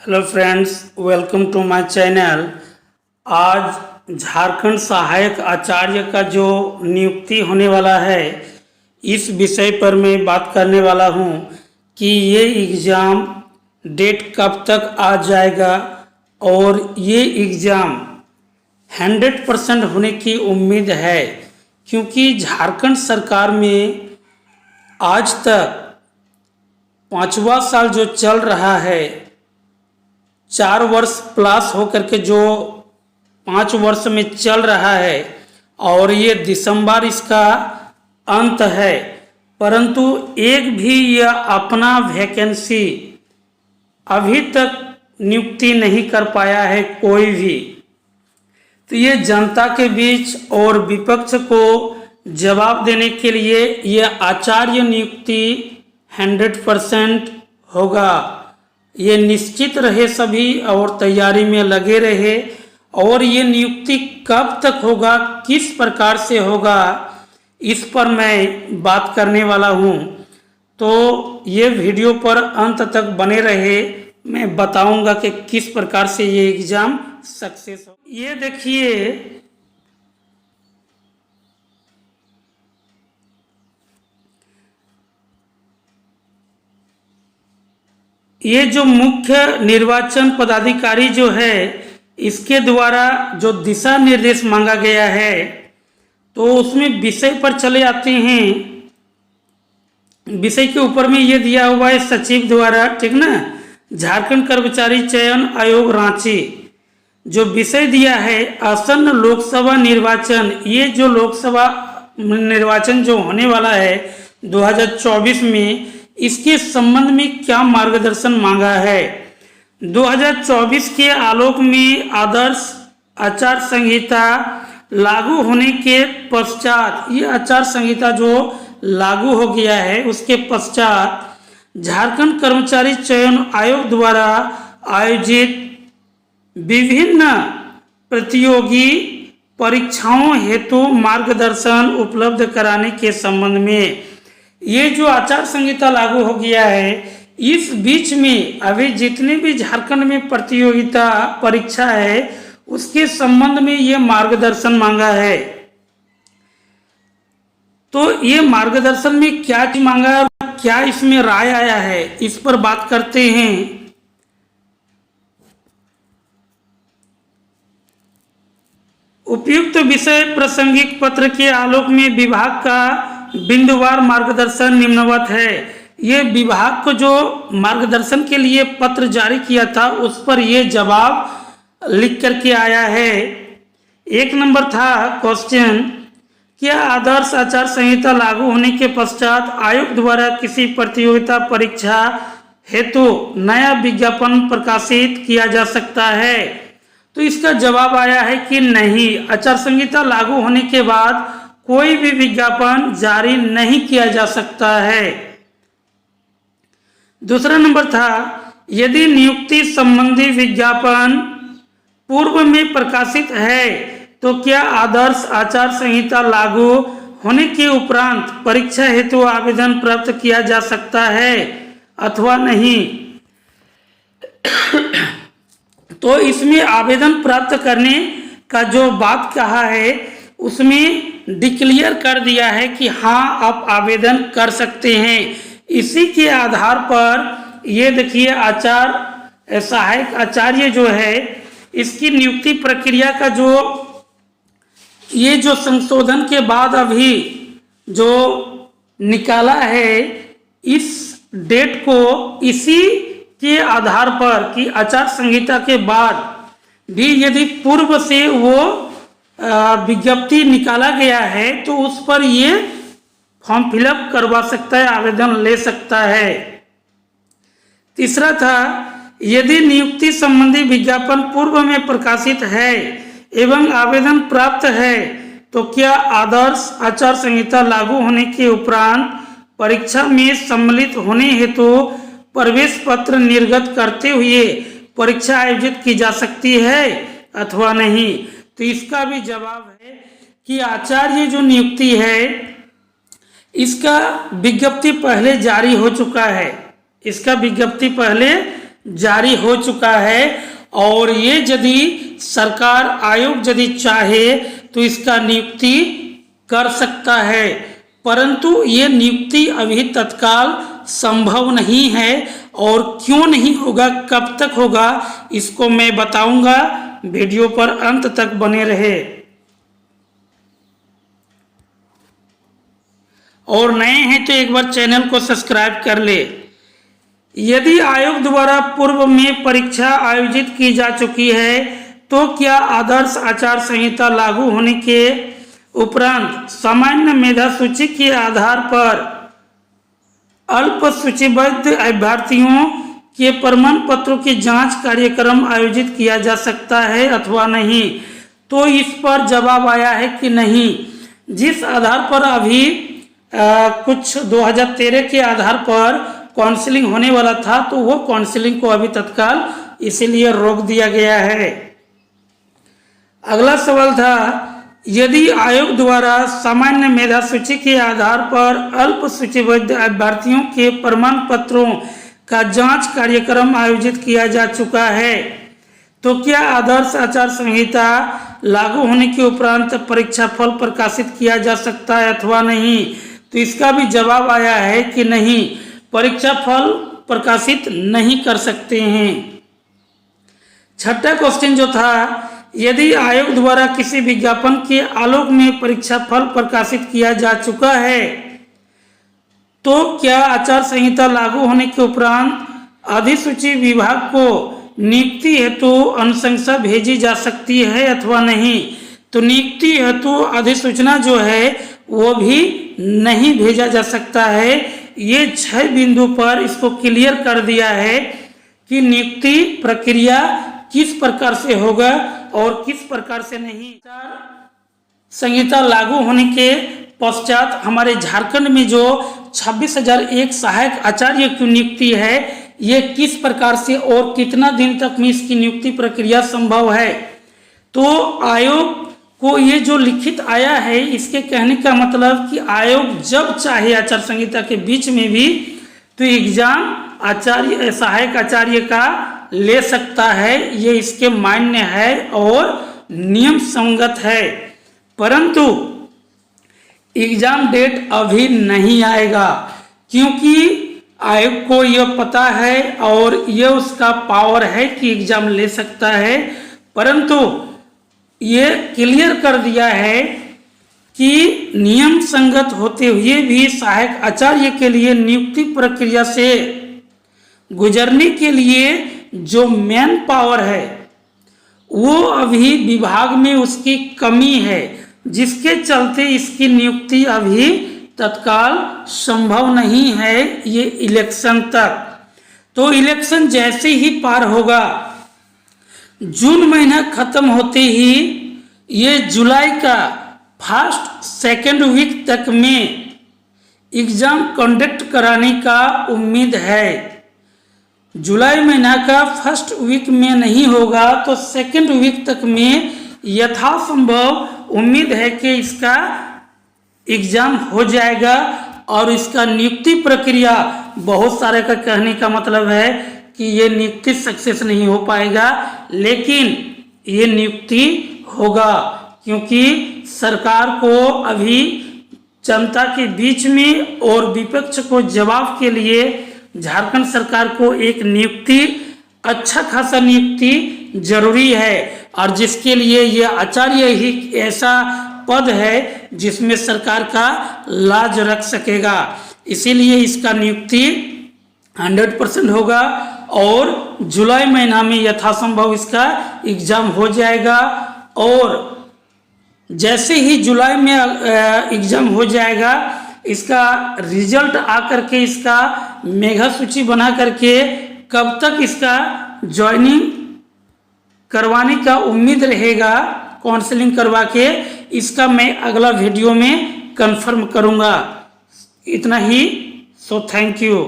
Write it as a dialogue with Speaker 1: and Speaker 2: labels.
Speaker 1: Hello friends, welcome to my channel. आज झारखंड सहायक आचार्य का जो नियुक्ति होने वाला है, इस विषय पर मैं बात करने वाला हूं कि ये एग्ज़ाम डेट कब तक आ जाएगा और ये एग्ज़ाम 100% होने की उम्मीद है, क्योंकि झारखंड सरकार में आज तक 5वां साल जो चल रहा है, 4 वर्ष प्लस होकर के जो 5 वर्ष में चल रहा है और ये दिसंबर इसका अंत है, परंतु एक भी यह अपना वैकेंसी अभी तक नियुक्ति नहीं कर पाया है कोई भी। तो ये जनता के बीच और विपक्ष को जवाब देने के लिए यह आचार्य नियुक्ति 100% होगा। ये निश्चित रहे सभी और तैयारी में लगे रहे। और ये नियुक्ति कब तक होगा, किस प्रकार से होगा, इस पर मैं बात करने वाला हूँ। तो ये वीडियो पर अंत तक बने रहे, मैं बताऊंगा कि किस प्रकार से ये एग्ज़ाम सक्सेस हो। ये देखिए, ये जो मुख्य निर्वाचन पदाधिकारी जो है, इसके द्वारा जो दिशा निर्देश मांगा गया है, तो उसमें विषय पर चले आते हैं। विषय के ऊपर में ये दिया हुआ है सचिव द्वारा, ठीक ना, झारखंड कर्मचारी चयन आयोग रांची। जो विषय दिया है आसन्न लोकसभा निर्वाचन, ये जो लोकसभा निर्वाचन जो होने वाला है 2024 में, इसके संबंध में क्या मार्गदर्शन मांगा है। 2024 के आलोक में आदर्श आचार संहिता लागू होने के पश्चात, ये आचार संहिता जो लागू हो गया है उसके पश्चात झारखंड कर्मचारी चयन आयोग द्वारा आयोजित विभिन्न प्रतियोगी परीक्षाओं हेतु मार्गदर्शन उपलब्ध कराने के संबंध में ये जो आचार संहिता लागू हो गया है, इस बीच में अभी जितने भी झारखंड में प्रतियोगिता परीक्षा है उसके संबंध में ये मार्गदर्शन मांगा है। तो ये मार्गदर्शन में क्या मांगा है और क्या इसमें राय आया है, इस पर बात करते हैं। उपयुक्त विषय प्रासंगिक पत्र के आलोक में विभाग का बिंदुवार मार्गदर्शन निम्नवत है। ये विभाग को जो मार्गदर्शन के लिए पत्र जारी किया था उस पर ये जवाब लिख करके आया है। 1 नंबर था क्वेश्चन, क्या आदर्श आचार संहिता लागू होने के पश्चात आयोग द्वारा किसी प्रतियोगिता परीक्षा हेतु नया विज्ञापन प्रकाशित किया जा सकता है। तो इसका जवाब आया है कि नहीं, आचार संहिता लागू होने के बाद कोई भी विज्ञापन जारी नहीं किया जा सकता है। दूसरा नंबर था, यदि नियुक्ति संबंधी विज्ञापन पूर्व में प्रकाशित है तो क्या आदर्श आचार संहिता लागू होने के उपरांत परीक्षा हेतु आवेदन प्राप्त किया जा सकता है अथवा नहीं। तो इसमें आवेदन प्राप्त करने का जो बात कहा है उसमें डिक्लेयर कर दिया है कि हाँ, आप आवेदन कर सकते हैं। इसी के आधार पर ये देखिए, आचार सहायक आचार्य जो है, इसकी नियुक्ति प्रक्रिया का जो ये जो संशोधन के बाद अभी जो निकाला है, इस डेट को इसी के आधार पर कि आचार संहिता के बाद भी यदि पूर्व से वो विज्ञप्ति निकाला गया है तो उस पर ये फॉर्म फिलअप करवा सकता है, आवेदन ले सकता है। तीसरा था, यदि नियुक्ति संबंधी विज्ञापन पूर्व में प्रकाशित है एवं आवेदन प्राप्त है तो क्या आदर्श आचार संहिता लागू होने के उपरांत परीक्षा में सम्मिलित होने हेतु प्रवेश पत्र निर्गत करते हुए परीक्षा आयोजित की जा सकती है अथवा नहीं। तो इसका भी जवाब है कि आचार्य जो नियुक्ति है इसका विज्ञप्ति पहले जारी हो चुका है, इसका विज्ञप्ति पहले जारी हो चुका है और ये यदि सरकार आयोग यदि चाहे तो इसका नियुक्ति कर सकता है, परंतु ये नियुक्ति अभी तत्काल संभव नहीं है। और क्यों नहीं होगा, कब तक होगा, इसको मैं बताऊंगा। वीडियो पर अंत तक बने रहे। और नए हैं तो एक बार चैनल को सब्सक्राइब कर ले। यदि आयोग द्वारा पूर्व में परीक्षा आयोजित की जा चुकी है तो क्या आदर्श आचार संहिता लागू होने के उपरांत सामान्य मेधा सूची के आधार पर अल्प सूचीबद्ध अभ्यर्थियों के प्रमाण पत्रों की जांच कार्यक्रम आयोजित किया जा सकता है अथवा नहीं? तो इस पर जवाब आया है कि नहीं। जिस आधार पर अभी कुछ 2013 के आधार पर काउंसलिंग होने वाला था, तो वो काउंसलिंग को अभी तत्काल इसीलिए रोक दिया गया है। अगला सवाल था, यदि आयोग द्वारा सामान्य मेधा सूची के आधार पर अल्प सूचीबद्ध अभ्यर्थियों के प्रमाण पत्रों का जांच कार्यक्रम आयोजित किया जा चुका है तो क्या आदर्श आचार संहिता लागू होने के उपरांत परीक्षा फल प्रकाशित किया जा सकता है अथवा नहीं? तो इसका भी जवाब आया है कि नहीं, परीक्षा फल प्रकाशित नहीं कर सकते हैं। छठा क्वेश्चन जो था, यदि आयोग द्वारा किसी विज्ञापन के आलोक में परीक्षा फल प्रकाशित किया जा चुका है तो क्या आचार संहिता लागू होने के उपरांत अधिसूची विभाग को नियुक्ति हेतु अनुशंसा भेजी जा सकती है अथवा नहीं? तो नियुक्ति हेतु अधिसूचना जो है वो भी नहीं भेजा जा सकता है। ये 6 बिंदु पर इसको क्लियर कर दिया है कि नियुक्ति प्रक्रिया किस प्रकार से होगा और किस प्रकार से नहीं। संहिता लागू होने के पश्चात हमारे झारखंड में जो 26,001 सहायक आचार्य की नियुक्ति है, ये किस प्रकार से और कितना दिन तक में इसकी नियुक्ति प्रक्रिया संभव है? तो आयोग को ये जो लिखित आया है, इसके कहने का मतलब कि आयोग जब चाहे आचार संहिता के बीच में भी तो एग्जाम आचार्य सहायक आचार्य का ले सकता है। ये इसके मान्य है और नियम संगत है, परंतु एग्जाम डेट अभी नहीं आएगा क्योंकि आयोग को यह पता है और यह उसका पावर है कि एग्जाम ले सकता है, परंतु ये क्लियर कर दिया है कि नियम संगत होते हुए भी सहायक आचार्य के लिए नियुक्ति प्रक्रिया से गुजरने के लिए जो मैन पावर है वो अभी विभाग में उसकी कमी है, जिसके चलते इसकी नियुक्ति अभी तत्काल संभव नहीं है ये इलेक्शन तक। तो इलेक्शन जैसे ही पार होगा, जून महीना खत्म होते ही ये जुलाई का फर्स्ट सेकेंड वीक तक में एग्जाम कंडक्ट कराने का उम्मीद है। जुलाई महीना का फर्स्ट वीक में नहीं होगा तो सेकेंड वीक तक में यथासंभव उम्मीद है कि इसका एग्जाम हो जाएगा और इसका नियुक्ति प्रक्रिया, बहुत सारे का कहने का मतलब है कि ये नियुक्ति सक्सेस नहीं हो पाएगा, लेकिन ये नियुक्ति होगा क्योंकि सरकार को अभी जनता के बीच में और विपक्ष को जवाब के लिए झारखंड सरकार को एक नियुक्ति, अच्छा खासा नियुक्ति जरूरी है और जिसके लिए ये आचार्य ही ऐसा पद है जिसमें सरकार का लाज रख सकेगा। इसीलिए इसका नियुक्ति 100% होगा और जुलाई महीना में यथासंभव इसका एग्जाम हो जाएगा। और जैसे ही जुलाई में एग्जाम हो जाएगा, इसका रिजल्ट आकर के इसका मेगा सूची बना करके कब तक इसका ज्वाइनिंग करवाने का उम्मीद रहेगा काउंसलिंग करवा के, इसका मैं अगला वीडियो में कंफर्म करूंगा। इतना ही, सो थैंक यू।